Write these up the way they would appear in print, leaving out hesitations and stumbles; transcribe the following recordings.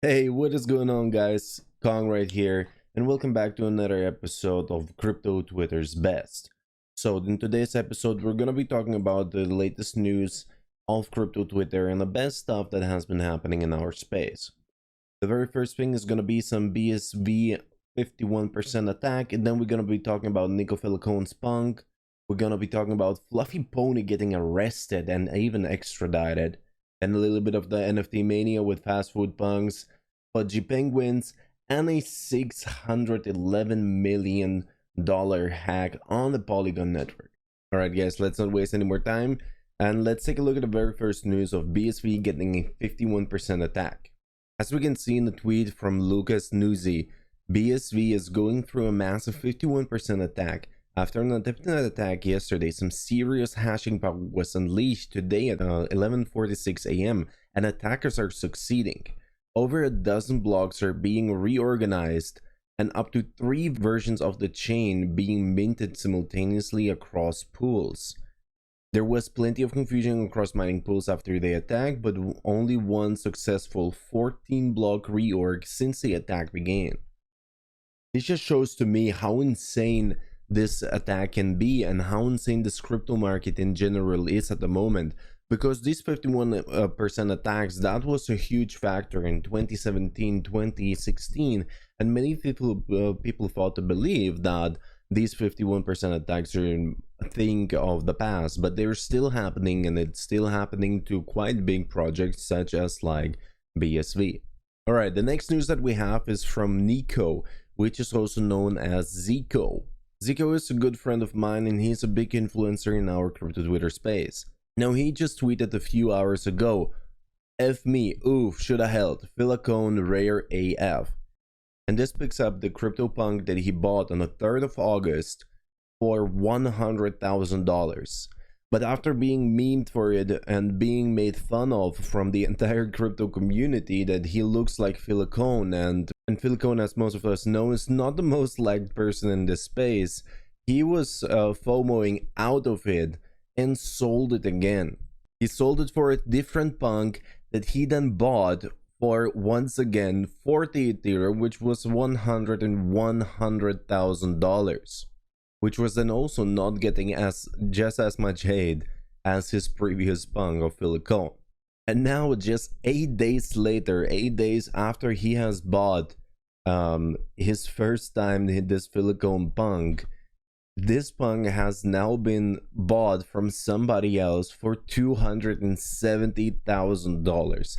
Hey, what is going on, guys? Kong right here, and welcome back to another episode of Crypto Twitter's Best. So, in today's episode, we're gonna be talking about the latest news of Crypto Twitter and the best stuff that has been happening in our space. The very first thing is gonna be some BSV 51% attack, and then we're gonna be talking about Nico Filicone's punk. We're gonna be talking about Fluffy Pony getting arrested and even extradited, and a little bit of the NFT mania with fast food punks, Pudgy Penguins, and a $611 million hack on the Polygon network. Alright guys, let's not waste any more time, and let's take a look at the very first news of BSV getting a 51% attack. As we can see in the tweet from Lucas Nuzzi, BSV is going through a massive 51% attack. After an attempted attack yesterday, some serious hashing power was unleashed today at 11:46 a.m. and attackers are succeeding. Over a dozen blocks are being reorganized and up to 3 versions of the chain being minted simultaneously across pools. There was plenty of confusion across mining pools after the attack, but only one successful 14-block reorg since the attack began. This just shows to me how insane this attack can be and how insane this crypto market in general is at the moment, because these 51% attacks, that was a huge factor in 2017, 2016, and many people thought to believe that these 51% attacks are a thing of the past, but they're still happening, and it's still happening to quite big projects such as like BSV. All right, the next news that we have is from Nico, which is also known as Zico. Zico is a good friend of mine, and he's a big influencer in our crypto Twitter space. Now, he just tweeted a few hours ago, "F me, oof, shoulda held, Filicone rare AF." And this picks up the CryptoPunk that he bought on the 3rd of August for $100,000. But after being memed for it and being made fun of from the entire crypto community that he looks like Filicone, and Filicone, as most of us know, is not the most liked person in this space, he was FOMOing out of it and sold it again. He sold it for a different punk that he then bought for, once again, 40 Ethereum, which was $100,000, which was then also not getting just as much hate as his previous punk of Filicone. And now, just 8 days later, 8 days after he has bought his first time this Filicone punk, this punk has now been bought from somebody else for $270,000.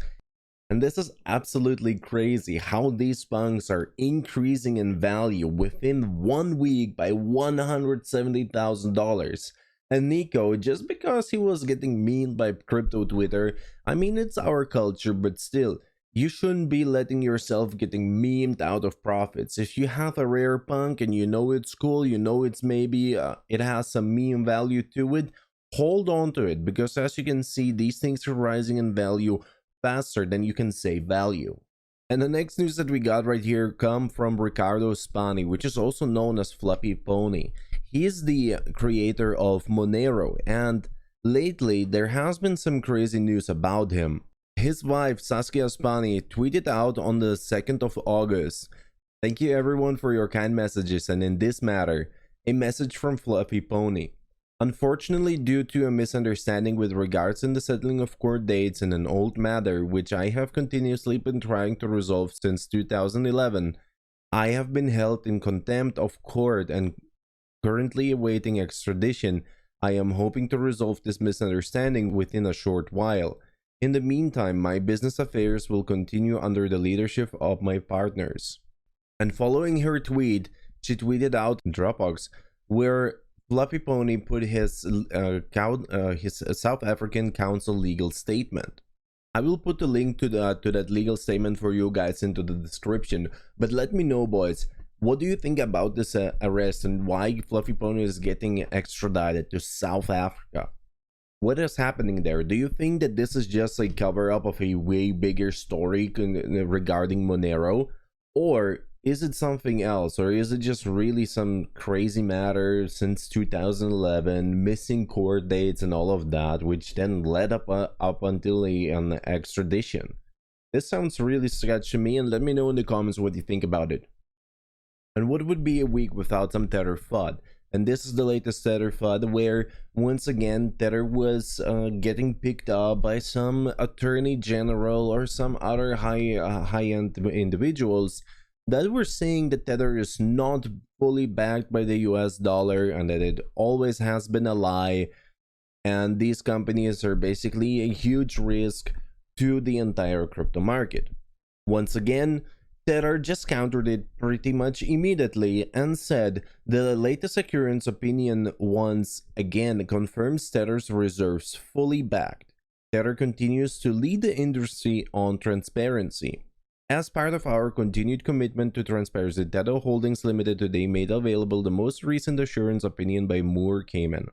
And this is absolutely crazy how these punks are increasing in value within 1 week by $170,000. And Nico, just because he was getting memed by crypto Twitter, I mean, it's our culture, but still, you shouldn't be letting yourself getting memed out of profits. If you have a rare punk and you know it's cool, you know it's maybe it has some meme value to it, hold on to it, because as you can see, these things are rising in value faster than you can save value. And the next news that we got right here come from Ricardo Spani, which is also known as Fluffy Pony. He is the creator of Monero, and lately there has been some crazy news about him. His wife Saskia Spani tweeted out on the 2nd of August, "Thank you everyone for your kind messages, and in this matter, a message from Fluffy Pony. Unfortunately, due to a misunderstanding with regards in the settling of court dates in an old matter which I have continuously been trying to resolve since 2011, I have been held in contempt of court and currently awaiting extradition. I am hoping to resolve this misunderstanding within a short while. In the meantime, my business affairs will continue under the leadership of my partners." And following her tweet, she tweeted out Dropbox, where Fluffy Pony put his South African Council legal statement. I will put the link to that legal statement for you guys into the description, but let me know, boys, what do you think about this arrest and why Fluffy Pony is getting extradited to South Africa? What is happening there? Do you think that this is just a cover-up of a way bigger story regarding Monero? Or is it something else? Or is it just really some crazy matter since 2011, missing court dates and all of that, which then led up until an extradition? This sounds really sketchy to me, and let me know in the comments what you think about it. And what would be a week without some Tether FUD? And this is the latest Tether FUD, where once again Tether was getting picked up by some attorney general or some other high-end individuals that were saying that Tether is not fully backed by the US dollar and that it always has been a lie, and these companies are basically a huge risk to the entire crypto market. Once again, Tether just countered it pretty much immediately and said the latest occurrence opinion once again confirms Tether's reserves fully backed. Tether continues to lead the industry on transparency. As part of our continued commitment to transparency, Tether Holdings Limited today made available the most recent assurance opinion by Moore Cayman.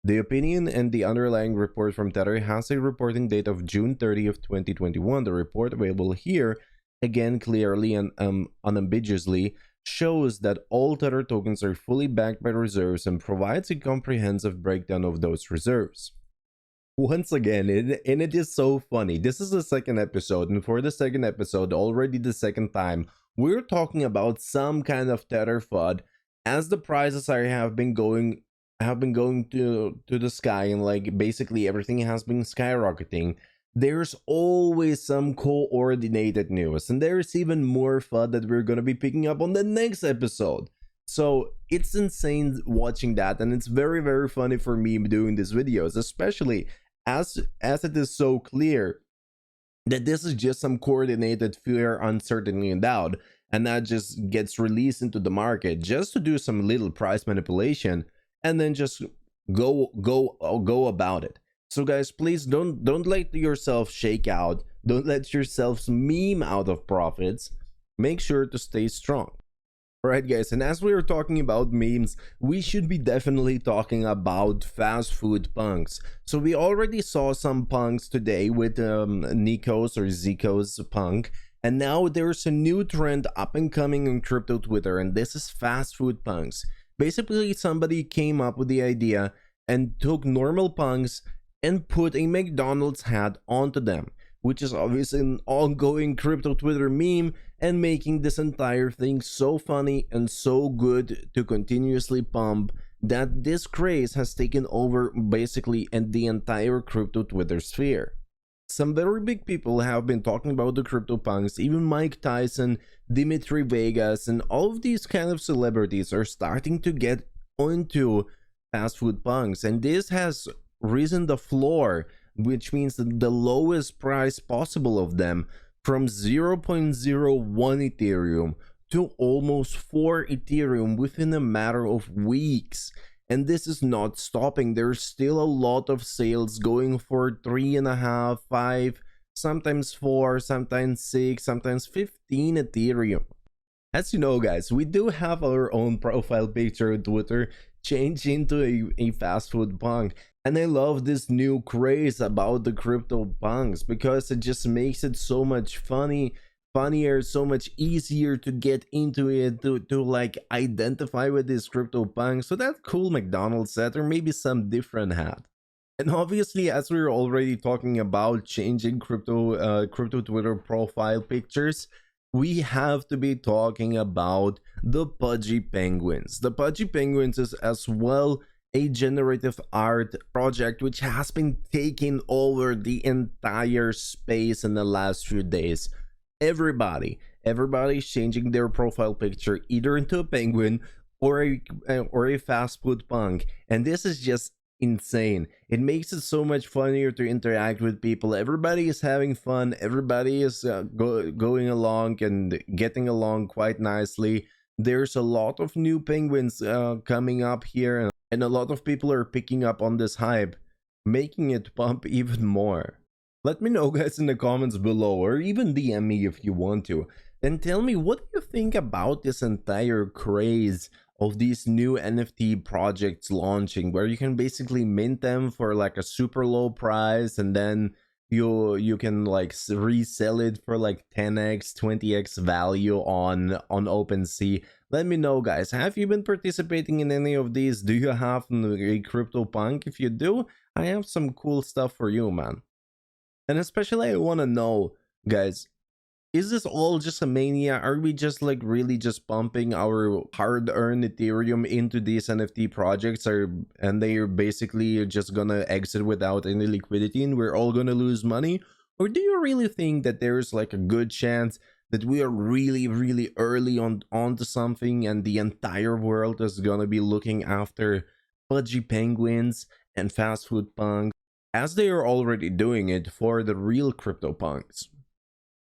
The opinion and the underlying report from Tether has a reporting date of June 30th, 2021. The report available here, again clearly and unambiguously, shows that all Tether tokens are fully backed by reserves and provides a comprehensive breakdown of those reserves. Once again, and it is so funny. This is the second episode, and for the second episode, already the second time, we're talking about some kind of Tether FUD as the prices have been going to the sky, and like basically everything has been skyrocketing. There's always some coordinated news, and there's even more FUD that we're gonna be picking up on the next episode. So it's insane watching that, and it's very, very funny for me doing these videos, especially as it is so clear that this is just some coordinated fear, uncertainty, and doubt, and that just gets released into the market just to do some little price manipulation, and then just go about it. So guys, please don't let yourself shake out. Don't let yourselves meme out of profits. Make sure to stay strong. Alright guys, and as we are talking about memes, we should be definitely talking about fast food punks. So we already saw some punks today with Nico's or Zico's punk, and now there's a new trend up and coming on crypto Twitter, and this is fast food punks. Basically, somebody came up with the idea and took normal punks and put a McDonald's hat onto them, which is obviously an ongoing crypto Twitter meme, and making this entire thing so funny and so good to continuously pump that this craze has taken over basically in the entire crypto Twitter sphere. Some very big people have been talking about the crypto punks. Even Mike Tyson, Dimitri Vegas, and all of these kind of celebrities are starting to get onto fast food punks, and this has risen the floor, which means the lowest price possible of them, from 0.01 Ethereum to almost 4 Ethereum within a matter of weeks. And this is not stopping. There's still a lot of sales going for 3.5, 5, sometimes 4, sometimes 6, sometimes 15 Ethereum. As you know guys, we do have our own profile picture on Twitter change into a fast food punk, and I love this new craze about the crypto punks because it just makes it so much funnier, so much easier to get into it, to like identify with this crypto punk. So that cool McDonald's set, or maybe some different hat. And obviously, as we're already talking about changing crypto Twitter profile pictures, we have to be talking about the Pudgy Penguins. The Pudgy Penguins is as well a generative art project which has been taking over the entire space in the last few days. Everybody's changing their profile picture either into a penguin or a fast food punk, and this is just insane. It makes it so much funnier to interact with people. Everybody is having fun. Everybody is going along and getting along quite nicely. There's a lot of new penguins coming up here, and a lot of people are picking up on this hype, making it pump even more. Let me know guys in the comments below, or even DM me if you want to, and tell me what you think about this entire craze of these new NFT projects launching, where you can basically mint them for like a super low price, and then you can like resell it for like 10x 20x value on OpenSea. Let me know guys, have you been participating in any of these? Do you have a crypto punk? If you do, I have some cool stuff for you, man. And especially I want to know Guys, is this all just a mania? Are we just like really just pumping our hard-earned Ethereum into these NFT projects, and they're basically just gonna exit without any liquidity and we're all gonna lose money? Or do you really think that there's like a good chance that we are really early onto something and the entire world is gonna be looking after Pudgy Penguins and fast food punks as they are already doing it for the real crypto punks?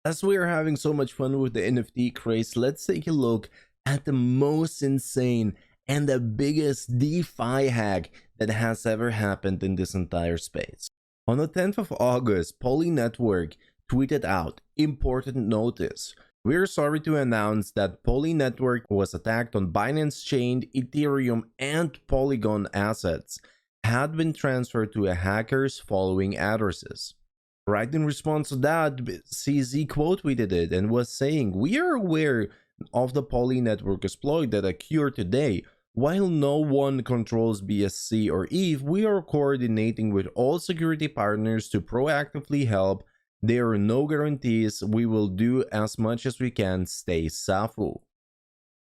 As we are having so much fun with the NFT craze, let's take a look at the most insane and the biggest DeFi hack that has ever happened in this entire space. On the 10th of August, Poly Network tweeted out, "Important notice. We're sorry to announce that Poly Network was attacked on Binance Chain, Ethereum, and Polygon assets had been transferred to a hacker's following addresses." Right in response to that, Zico tweeted it and was saying, "We are aware of the Poly network exploit that occurred today. While no one controls BSC or ETH, we are coordinating with all security partners to proactively help. There are no guarantees. We will do as much as we can. Stay safe."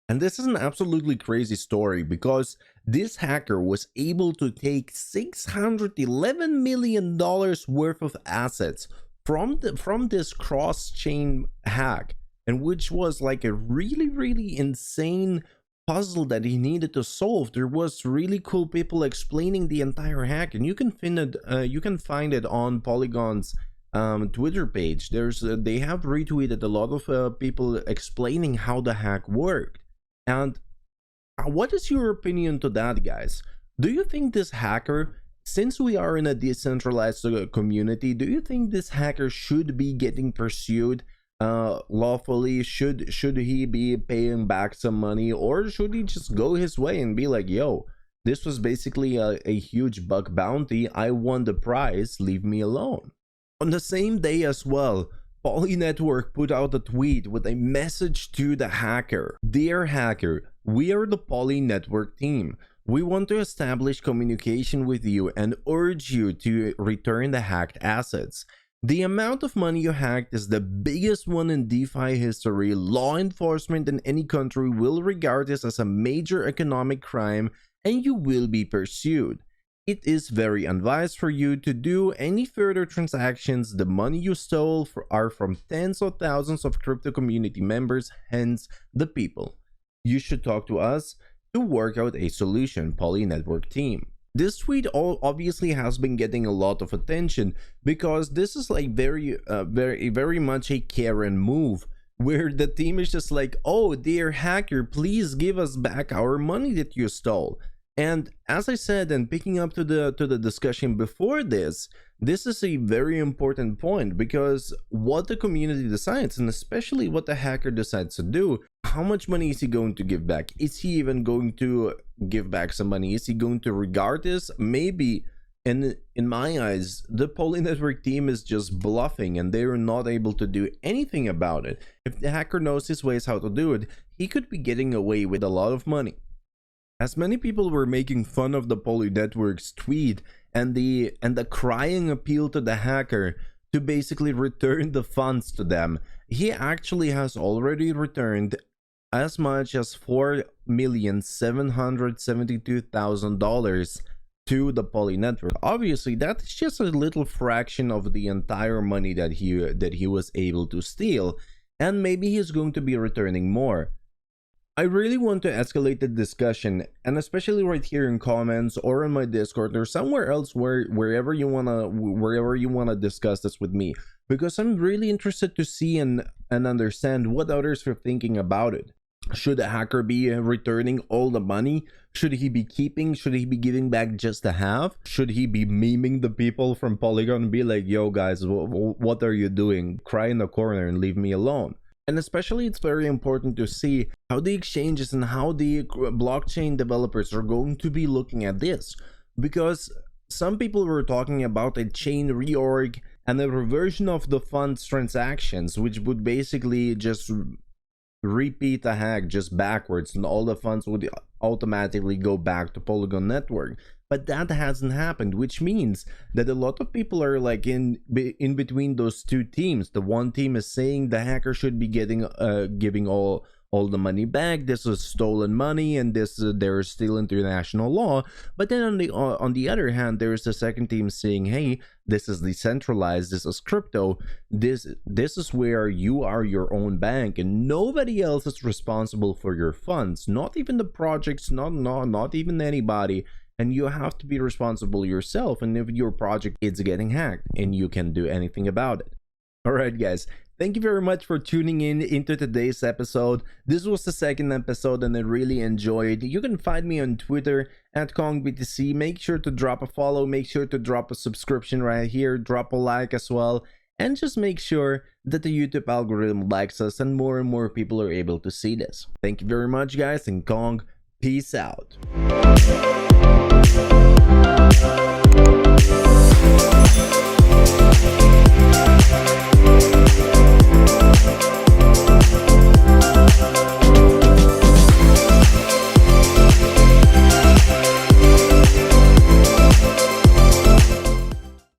And this is an absolutely crazy story because this hacker was able to take $611 million worth of assets from this cross-chain hack, and which was like a really insane puzzle that he needed to solve. There was really cool people explaining the entire hack, and you can find it on Polygon's Twitter page. They have retweeted a lot of people explaining how the hack worked. And what is your opinion to that, guys? Do you think this hacker, since we are in a decentralized community, do you think this hacker should be getting pursued lawfully? Should he be paying back some money, or should he just go his way and be like, "Yo, this was basically a huge bug bounty. I won the prize. Leave me alone"? On the same day as well, Poly Network put out a tweet with a message to the hacker. "Dear hacker, we are the Poly Network team. We want to establish communication with you and urge you to return the hacked assets. The amount of money you hacked is the biggest one in DeFi history. Law enforcement in any country will regard this as a major economic crime and you will be pursued. It is very unwise for you to do any further transactions. The money you stole are from tens of thousands of crypto community members, hence the people. You should talk to us to work out a solution, Poly Network team." This tweet obviously has been getting a lot of attention because this is like very much a Karen move, where the team is just like, "Oh, dear hacker, please give us back our money that you stole." And as I said, and picking up to the discussion before this is a very important point, because what the community decides, and especially what the hacker decides to do, how much money is he going to give back? Is he even going to give back some money? Is he going to regard this? Maybe. And in my eyes, the Poly Network team is just bluffing and they're not able to do anything about it. If the hacker knows his ways how to do it, he could be getting away with a lot of money. As many people were making fun of the Poly Network's tweet and the crying appeal to the hacker to basically return the funds to them, he actually has already returned as much as $4,772,000 to the Poly Network. Obviously, that's just a little fraction of the entire money that he was able to steal, and maybe he's going to be returning more. I really want to escalate the discussion, and especially right here in comments or in my Discord or somewhere else wherever you wanna discuss this with me, because I'm really interested to see and understand what others are thinking about it. Should a hacker be returning all the money? Should he be keeping? Should he be giving back just a half? Should he be memeing the people from Polygon and be like, "Yo guys, what are you doing? Cry in the corner and leave me alone"? And especially, it's very important to see how the exchanges and how the blockchain developers are going to be looking at this, because some people were talking about a chain reorg and a reversion of the funds transactions, which would basically just repeat the hack just backwards and all the funds would automatically go back to Polygon Network. but that hasn't happened, which means that a lot of people are like in between those two teams. The one team is saying the hacker should be giving all the money back, this is stolen money, and this there's still international law. But then on the other hand, there's the second team saying, hey, this is decentralized, this is crypto, this is where you are your own bank and nobody else is responsible for your funds, not even the projects, not even anybody, and you have to be responsible yourself, and if your project is getting hacked and you can do anything about it. All right, guys, thank you very much for tuning in into today's episode. This was the second episode and I really enjoyed. You can find me on Twitter at KongBTC. Make sure to drop a follow, make sure to drop a subscription right here, drop a like as well, and just make sure that the YouTube algorithm likes us and more people are able to see this. Thank you very much, guys, and Kong, peace out.